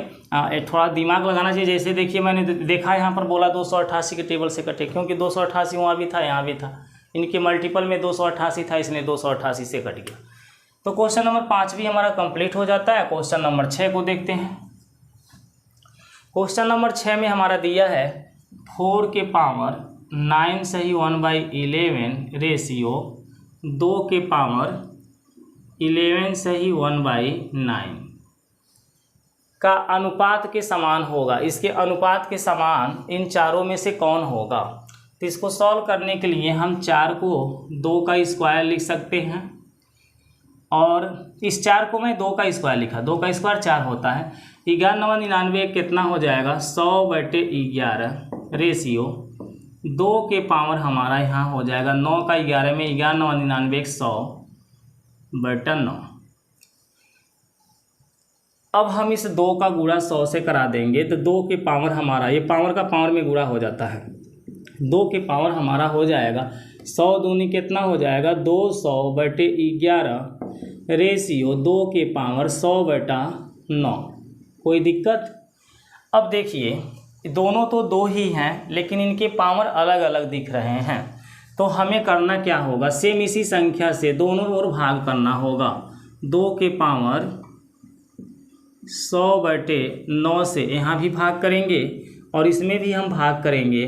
थोड़ा दिमाग लगाना चाहिए, जैसे देखिए मैंने देखा यहाँ पर बोला 288 के टेबल से कटे, क्योंकि 288 वहाँ भी था यहाँ भी था, इनके मल्टीपल में 288 था इसलिए 288 से कट गया। तो क्वेश्चन नंबर 5 भी हमारा कंप्लीट हो जाता है। क्वेश्चन नंबर 6 को देखते हैं। क्वेश्चन नंबर 6 में हमारा दिया है 4 के पावर 9 सही 1/11 रेशियो 2 के पावर 11 सही 1/9 का अनुपात के समान होगा। इसके अनुपात के समान इन चारों में से कौन होगा। तो इसको सॉल्व करने के लिए हम 4 को 2 का स्क्वायर लिख सकते हैं, और इस 4 को मैं 2 का स्क्वायर लिखा, 2 का स्क्वायर 4 होता है। 11 9 99 कितना हो जाएगा 100/11 रेशियो 2 के पावर हमारा यहाँ हो जाएगा 9 का 11 में 11 9 99 100/9। अब हम इस 2 का गुणा 100 से करा देंगे तो 2 के पावर हमारा, ये पावर का पावर में गुणा हो जाता है, 2 के पावर हमारा हो जाएगा 100 दूनी कितना हो जाएगा 200/11 रेशियो 2 के पावर 100/9। कोई दिक्कत? अब देखिए दोनों तो 2 ही हैं लेकिन इनके पावर अलग अलग दिख रहे हैं, तो हमें करना क्या होगा, सेम इसी संख्या से दोनों ओर भाग करना होगा। 2 के पावर 100/9 से यहाँ भी भाग करेंगे और इसमें भी हम भाग करेंगे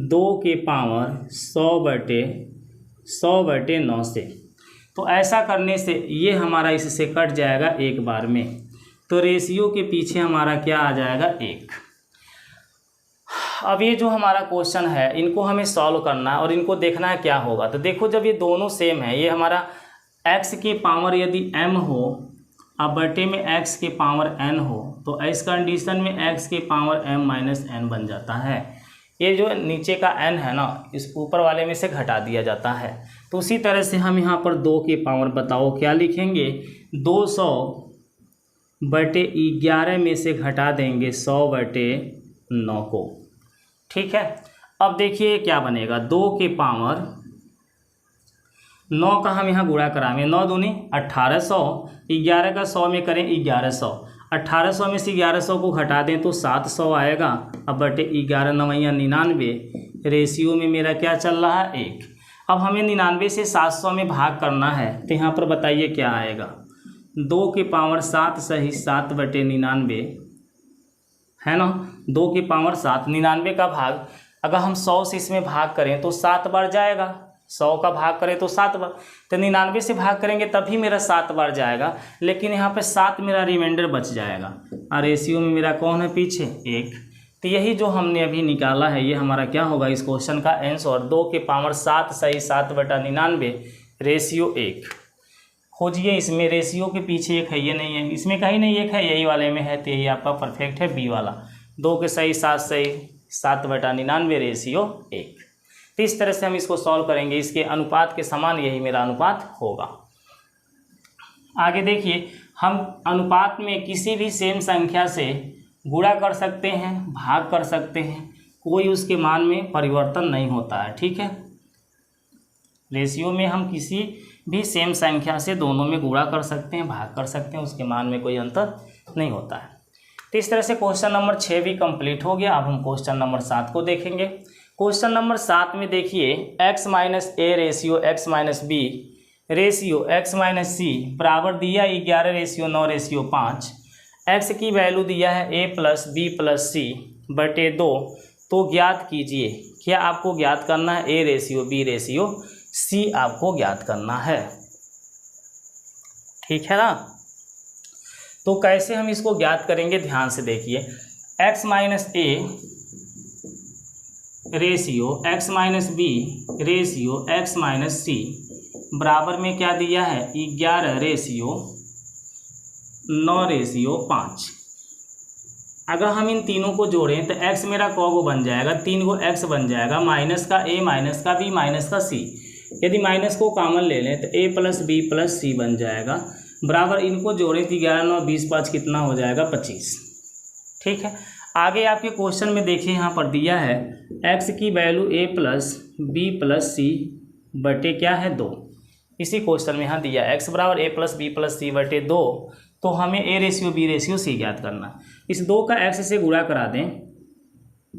2 के पावर 100/9 से। तो ऐसा करने से ये हमारा इससे कट जाएगा एक बार में, तो रेशियो के पीछे हमारा क्या आ जाएगा 1। अब ये जो हमारा क्वेश्चन है इनको हमें सॉल्व करना है और इनको देखना है क्या होगा। तो देखो जब ये दोनों सेम है, ये हमारा x के पावर यदि m हो अब बटे में x के पावर n हो तो इस कंडीशन में x के पावर m माइनस n बन जाता है। ये जो नीचे का n है ना इस ऊपर वाले में से घटा दिया जाता है। तो उसी तरह से हम यहाँ पर 2 के पावर बताओ क्या लिखेंगे, 200/11 में से घटा देंगे 100/9 को। ठीक है, अब देखिए क्या बनेगा, 2 के पावर 9 का हम यहाँ गुणा कराएंगे, 9 दूनी 1800, 11 का 100 में करें 1100, 1800 में से 1100 को घटा दें तो 700 आएगा। अब बटे 11 9 99, रेशियो में मेरा क्या चल रहा है 1। अब हमें 99 से 700 में भाग करना है तो यहाँ पर बताइए क्या आएगा, 2 के पावर 7 सही 7/99 है ना, 2 के पावर 7, 99 का भाग अगर हम 100 से इसमें भाग करें तो 7 बार जाएगा, 100 का भाग करें तो 7 बार, तो 99 से भाग करेंगे तभी मेरा 7 बार जाएगा, लेकिन यहाँ पे 7 मेरा रिमाइंडर बच जाएगा और रेशियो में मेरा कौन है पीछे 1। तो यही जो हमने अभी निकाला है ये हमारा क्या होगा इस क्वेश्चन का आंसर, 2 के पावर 7 सही 7/99 रेशियो 1। खोजिए इसमें रेशियो के पीछे 1 है, ये नहीं है, इसमें कहीं नहीं 1 है, यही वाले में है, तो यही आपका परफेक्ट है बी वाला, 2 के सही 7 सही 7/99 रेशियो 1। तो इस तरह से हम इसको सॉल्व करेंगे, इसके अनुपात के समान यही मेरा अनुपात होगा। आगे देखिए, हम अनुपात में किसी भी सेम संख्या से गुणा कर सकते हैं, भाग कर सकते हैं, कोई उसके मान में परिवर्तन नहीं होता है। ठीक है, रेशियो में हम किसी भी सेम संख्या से दोनों में गुणा कर सकते हैं, भाग कर सकते हैं, उसके मान में कोई अंतर नहीं होता है। तो इस तरह से क्वेश्चन नंबर 6 भी कंप्लीट हो गया। अब हम क्वेश्चन नंबर 7 को देखेंगे। क्वेश्चन नंबर 7 में देखिए x minus A ratio x minus B ratio x minus C बराबर दिया 11 रेशियो 9 रेशियो 5। x की वैल्यू दिया है a plus B plus C बटे 2। तो ज्ञात कीजिए, क्या आपको ज्ञात करना है, a ratio b ratio c आपको ज्ञात करना है। ठीक है ना, तो कैसे हम इसको ज्ञात करेंगे ध्यान से देखिए, x minus A ratio x minus B ratio x minus C बराबर में क्या दिया है 11 रेशियो 9 रेशियो 5। अगर हम इन तीनों को जोड़ें तो x मेरा कौ बन जाएगा, 3 को x बन जाएगा, माइनस का a माइनस का b माइनस का c। यदि माइनस को कॉमन ले लें तो a प्लस बी प्लस सी बन जाएगा, बराबर इनको जोड़ें तो 11 9 20 5 कितना हो जाएगा 25। ठीक है, आगे आपके क्वेश्चन में देखिए यहाँ पर दिया है x की value a plus B plus C बटे क्या है 2। इसी क्वेश्चन में यहाँ दिया x बराबर a plus B plus C बटे 2। तो हमें a ratio b ratio c ज्ञात करना। इस 2 का x से गुणा करा दें,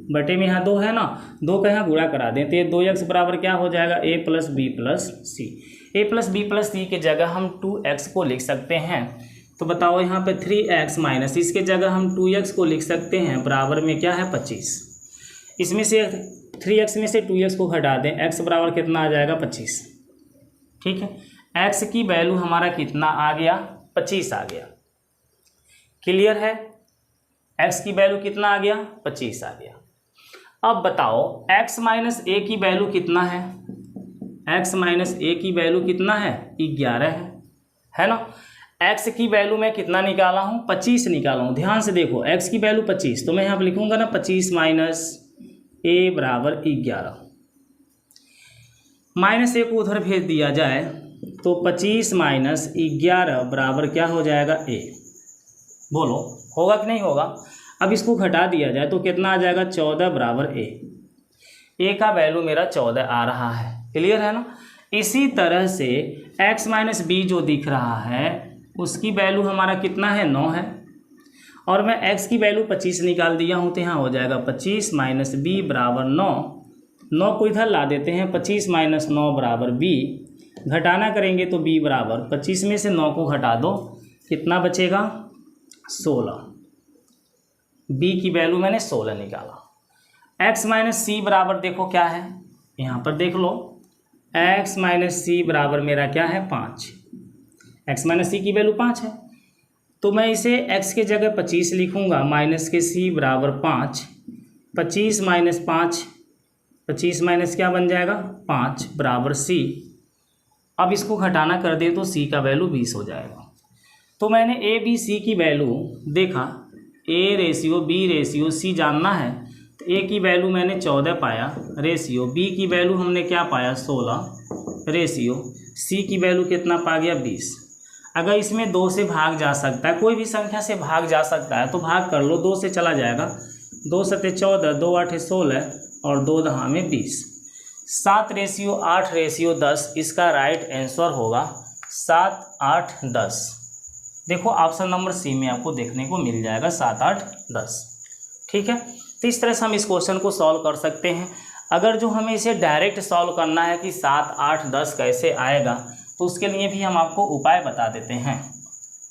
बटे में यहाँ 2 है ना, 2 का यहाँ गुणा करा दें तो ये 2x बराबर क्या हो जाएगा a plus B plus C. a plus B plus C के जगह हम 2x को लिख सकते हैं। तो बताओ यहाँ पे 3x माइनस इसके जगह हम 2x को लिख सकते हैं, बराबर में क्या है 25। इसमें से 3x में से 2x को घटा दें, x बराबर कितना आ जाएगा 25। ठीक है, x की वैल्यू हमारा कितना आ गया 25 आ गया। क्लियर है, x की वैल्यू कितना आ गया 25 आ गया। अब बताओ x माइनस a की वैल्यू कितना है, x माइनस a की वैल्यू कितना है 11 है ना। x की वैल्यू मैं कितना निकाला हूँ 25 निकाला हूँ। ध्यान से देखो x की वैल्यू 25, तो मैं यहाँ पर लिखूंगा ना 25 माइनस a बराबर 11। माइनस a को उधर भेज दिया जाए तो 25 माइनस 11 बराबर क्या हो जाएगा a। बोलो होगा कि नहीं होगा। अब इसको घटा दिया जाए तो कितना आ जाएगा, 14 बराबर ए का वैल्यू मेरा 14 आ रहा है। क्लियर है ना। इसी तरह से x माइनस बी जो दिख रहा है उसकी वैल्यू हमारा कितना है, 9 है। और मैं x की वैल्यू 25 निकाल दिया हूँ तो यहाँ हो जाएगा 25 माइनस बी बराबर 9। 9 को इधर ला देते हैं, 25 माइनस 9 बराबर b। घटाना करेंगे तो b बराबर 25 में से 9 को घटा दो, कितना बचेगा, 16। b की वैल्यू मैंने 16 निकाला। x माइनस सी बराबर देखो क्या है, यहाँ पर देख लो, x माइनस सी बराबर मेरा क्या है, 5। x माइनस सी की वैल्यू 5 है तो मैं इसे x के जगह 25 लिखूँगा, माइनस के c बराबर 5। 25 माइनस 5, 25 माइनस क्या बन जाएगा, 5 बराबर c। अब इसको घटाना कर दे तो c का वैल्यू 20 हो जाएगा। तो मैंने a b c की वैल्यू देखा, a ratio b ratio c जानना है तो a की वैल्यू मैंने 14 पाया रेशियो, b की वैल्यू हमने क्या पाया, 16 रेशियो, c की वैल्यू कितना पा गया, 20। अगर इसमें 2 से भाग जा सकता है, कोई भी संख्या से भाग जा सकता है तो भाग कर लो, 2 से चला जाएगा, 2 सते 14, 2 8 16 और 2 दहा में 20। 7 रेशियो 8 रेशियो 10 इसका राइट आंसर होगा 7 8 10। देखो ऑप्शन नंबर सी में आपको देखने को मिल जाएगा 7 8 10। ठीक है, तो इस तरह से हम इस क्वेश्चन को सॉल्व कर सकते हैं। अगर जो हमें इसे डायरेक्ट सॉल्व करना है कि 7 8 10 कैसे आएगा तो उसके लिए भी हम आपको उपाय बता देते हैं।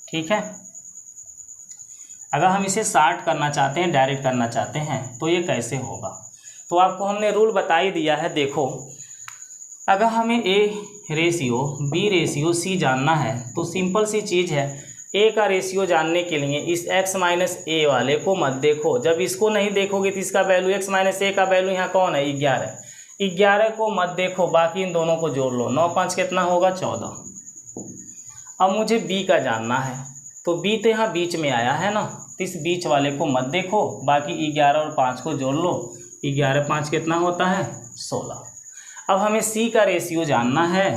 ठीक है, अगर हम इसे शार्ट करना चाहते हैं, डायरेक्ट करना चाहते हैं तो ये कैसे होगा, तो आपको हमने रूल बता ही दिया है। देखो अगर हमें a ratio b ratio c जानना है तो सिंपल सी चीज़ है, a का रेशियो जानने के लिए इस x माइनस ए वाले को मत देखो। जब इसको नहीं देखोगे तो इसका वैल्यू x माइनस ए का वैल्यू यहाँ कौन है, 11। 11 को मत देखो, बाकी इन दोनों को जोड़ लो, 9 5 कितना होगा, 14। अब मुझे b का जानना है तो b तो यहाँ बीच में आया है ना, तो इस बीच वाले को मत देखो, बाकी 11 और 5 को जोड़ लो, 11 5 कितना होता है, 16। अब हमें c का रेशियो जानना है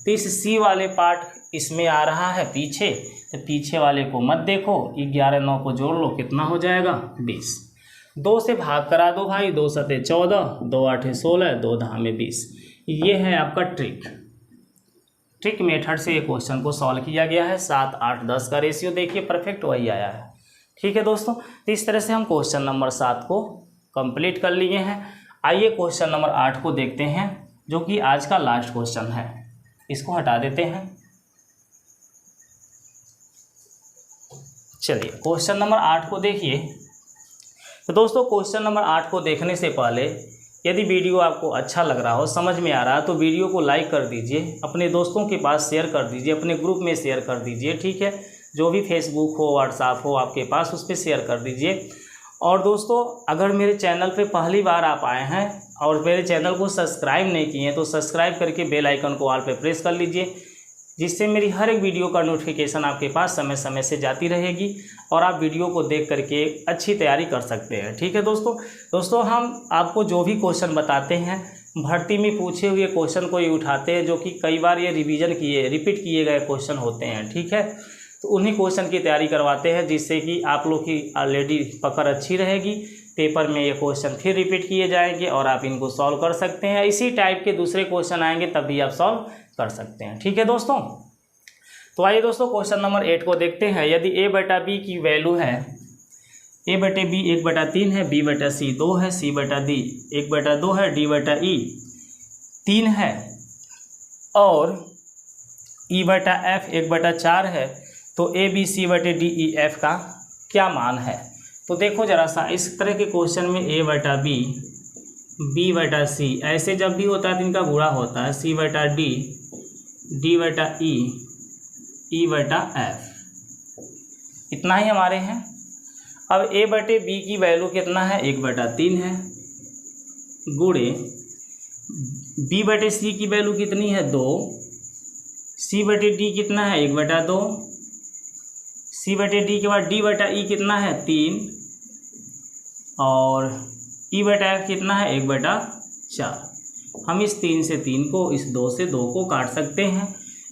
तो इस c वाले पार्ट इसमें आ रहा है पीछे, तो पीछे वाले को मत देखो, 11 9 को जोड़ लो, कितना हो जाएगा, 20। 2 से भाग करा दो भाई, 2 सते 14, 2 8 16, 2 दहा में 20। ये है आपका ट्रिक मेथड से ये क्वेश्चन को सॉल्व किया गया है। 7 8 10 का रेशियो देखिए परफेक्ट वही आया है। ठीक है दोस्तों, तो इस तरह से हम क्वेश्चन नंबर 7 को कंप्लीट कर लिए हैं। आइए क्वेश्चन नंबर 8 को देखते हैं जो कि आज का लास्ट क्वेश्चन है। इसको हटा देते हैं। चलिए क्वेश्चन नंबर 8 को देखिए। तो दोस्तों क्वेश्चन नंबर 8 को देखने से पहले यदि वीडियो आपको अच्छा लग रहा हो, समझ में आ रहा है तो वीडियो को लाइक कर दीजिए, अपने दोस्तों के पास शेयर कर दीजिए, अपने ग्रुप में शेयर कर दीजिए। ठीक है, जो भी फेसबुक हो व्हाट्सएप हो आपके पास उस पर शेयर कर दीजिए। और दोस्तों अगर मेरे चैनल पे पहली बार आप आए हैं और मेरे चैनल को सब्सक्राइब नहीं किए हैं तो सब्सक्राइब करके बेल आइकन को ऑल पे प्रेस कर लीजिए, जिससे मेरी हर एक वीडियो का नोटिफिकेशन आपके पास समय समय से जाती रहेगी और आप वीडियो को देख करके अच्छी तैयारी कर सकते हैं। ठीक है दोस्तों हम आपको जो भी क्वेश्चन बताते हैं भर्ती में पूछे हुए क्वेश्चन को ही उठाते हैं, जो कि कई बार ये रिपीट किए गए क्वेश्चन होते हैं। ठीक है, तो उन्हीं क्वेश्चन की तैयारी करवाते हैं, जिससे कि आप लोग की ऑलरेडी पकड़ अच्छी रहेगी। पेपर में ये क्वेश्चन फिर रिपीट किए जाएंगे और आप इनको सॉल्व कर सकते हैं। इसी टाइप के दूसरे क्वेश्चन आएंगे तब भी आप सॉल्व कर सकते हैं। ठीक है दोस्तों, तो आइए दोस्तों क्वेश्चन नंबर 8 को देखते हैं। यदि a बटा b की वैल्यू है, a बटे b 1/3 है, b बटा c 2 है, c बटा d 1/2 है, d बटा e 3 है और e बटा f 1/4 है, तो a b c बटे d e f का क्या मान है। तो देखो जरा सा, इस तरह के क्वेश्चन में a बटा b b बटा c ऐसे जब भी होता है तो इनका गुणा होता है, c बटा d d बटा e e बटा f, इतना ही हमारे हैं। अब a बटे b की वैल्यू कितना है, 1/3 है, गुणे b बटे c की वैल्यू कितनी है, 2, c बटे d कितना है, 1/2, c बटे d के बाद d बटा e कितना है, 3 और e बटा f कितना है, 1/4। हम इस 3 से 3 को, इस 2 से 2 को काट सकते हैं।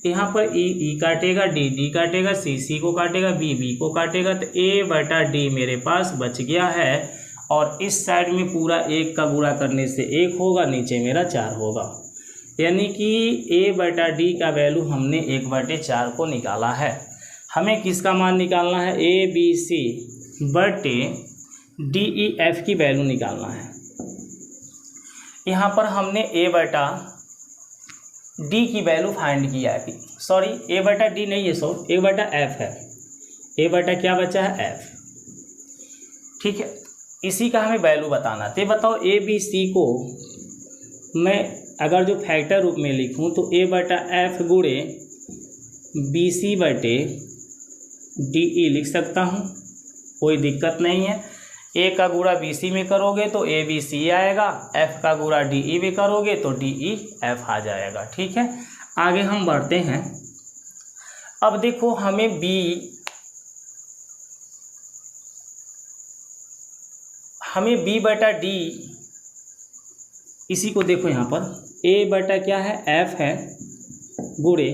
यहाँ पर ई काटेगा, डी काटेगा, सी को काटेगा, बी को काटेगा, तो A/D मेरे पास बच गया है। और इस साइड में पूरा 1 का गुणा करने से 1 होगा, नीचे मेरा 4 होगा, यानी कि A/D का वैल्यू हमने 1/4 को निकाला है। हमें किसका मान निकालना है? ABC बटे DEF की वैल्यू निकालना है। यहाँ पर हमने A/D की वैल्यू फाइंड किया है, सॉरी A/D नहीं है, सॉरी A/F है। A/ क्या बचा है? F। ठीक है, इसी का हमें वैल्यू बताना। तो बताओ ABC को मैं अगर जो फैक्टर रूप में लिखूं तो A/F गुणे BC/DE लिख सकता हूं, कोई दिक्कत नहीं है। A का गुणा BC में करोगे तो ABC आएगा, F का गुणा DE में करोगे तो DEF आ जाएगा। ठीक है, आगे हम बढ़ते हैं। अब देखो हमें B/D, इसी को देखो यहाँ पर A/ क्या है? F है, गुणे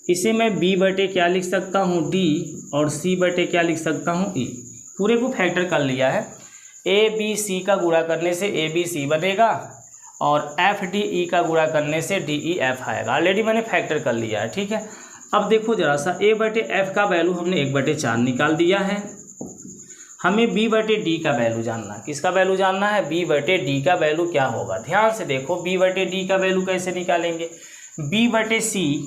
इसे मैं B/ क्या लिख सकता हूँ? D, और C/ क्या लिख सकता हूँ? E। पूरे को फैक्टर कर लिया है। ABC का गुणा करने से ABC बनेगा और FDE का गुणा करने से DEF आएगा। ऑलरेडी मैंने फैक्टर कर लिया है। ठीक है, अब देखो जरा सा A/F का वैल्यू हमने 1/4 निकाल दिया है। हमें B/D का वैल्यू जानना है। किसका वैल्यू जानना है? B/D का वैल्यू क्या होगा? ध्यान से देखो B/D का वैल्यू कैसे निकालेंगे। B/C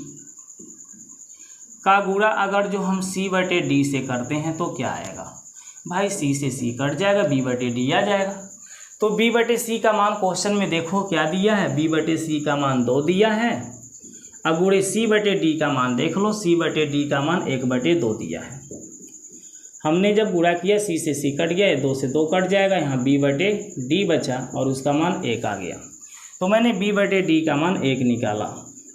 का गुणा अगर जो हम C/D से करते हैं तो क्या आएगा भाई? C से C कट जाएगा, B/D आ जाएगा। तो B/C का मान क्वेश्चन में देखो क्या दिया है? B/C का मान 2 दिया है। अब गुणे C/D का मान देख लो, C/D का मान 1/2 दिया है। हमने जब गुणा किया C से C कट गया, 2 से 2 कट जाएगा, यहाँ B/D बचा और उसका मान 1 आ गया। तो मैंने B/D का मान 1 निकाला।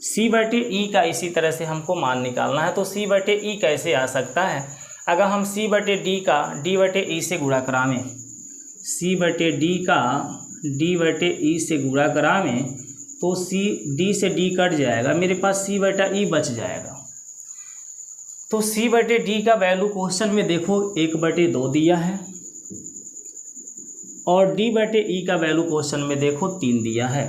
C/E का इसी तरह से हमको मान निकालना है। तो C/E कैसे आ सकता है? अगर हम C/D का D/E से गुणा करावें, C/D का D/E से गुणा करावें तो D से D कट जाएगा, मेरे पास C/E बच जाएगा। तो C/D का वैल्यू क्वेश्चन में देखो 1/2 दिया है और D/E का वैल्यू क्वेश्चन में देखो 3 दिया है।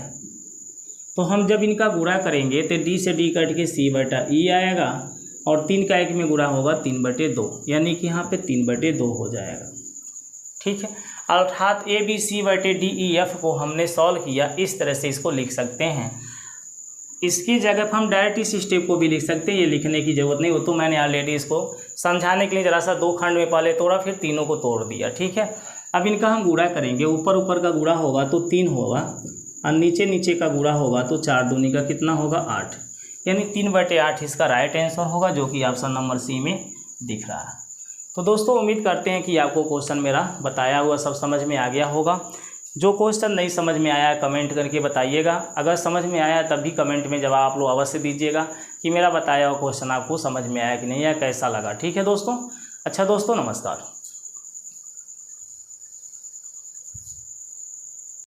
तो हम जब इनका गुणा करेंगे तो D से D कट के C/E आएगा और 3 का 1 में गुणा होगा 3/2, यानी कि यहाँ पे 3/2 हो जाएगा। ठीक है, अर्थात ABC/DEF को हमने सॉल्व किया। इस तरह से इसको लिख सकते हैं। इसकी जगह पर हम डायरेक्ट इस स्टेप को भी लिख सकते हैं, ये लिखने की ज़रूरत नहीं। वो तो मैंने ऑलरेडी इसको समझाने के लिए ज़रा सा 2 खंड में पहले तोड़ा, फिर तीनों को तोड़ दिया। ठीक है, अब इनका हम गुणा करेंगे। ऊपर का गुणा होगा तो 3 होगा और नीचे का गुणा होगा तो 4 दूनी का कितना होगा? 8, यानी 3/8 इसका राइट आंसर होगा, जो कि ऑप्शन नंबर C में दिख रहा है। तो दोस्तों उम्मीद करते हैं कि आपको क्वेश्चन मेरा बताया हुआ सब समझ में आ गया होगा। जो क्वेश्चन नहीं समझ में आया कमेंट करके बताइएगा। अगर समझ में आया तब भी कमेंट में जवाब आप लोग अवश्य दीजिएगा कि मेरा बताया हुआ क्वेश्चन आपको समझ में आया कि नहीं, या कैसा लगा। ठीक है दोस्तों, अच्छा दोस्तों नमस्कार।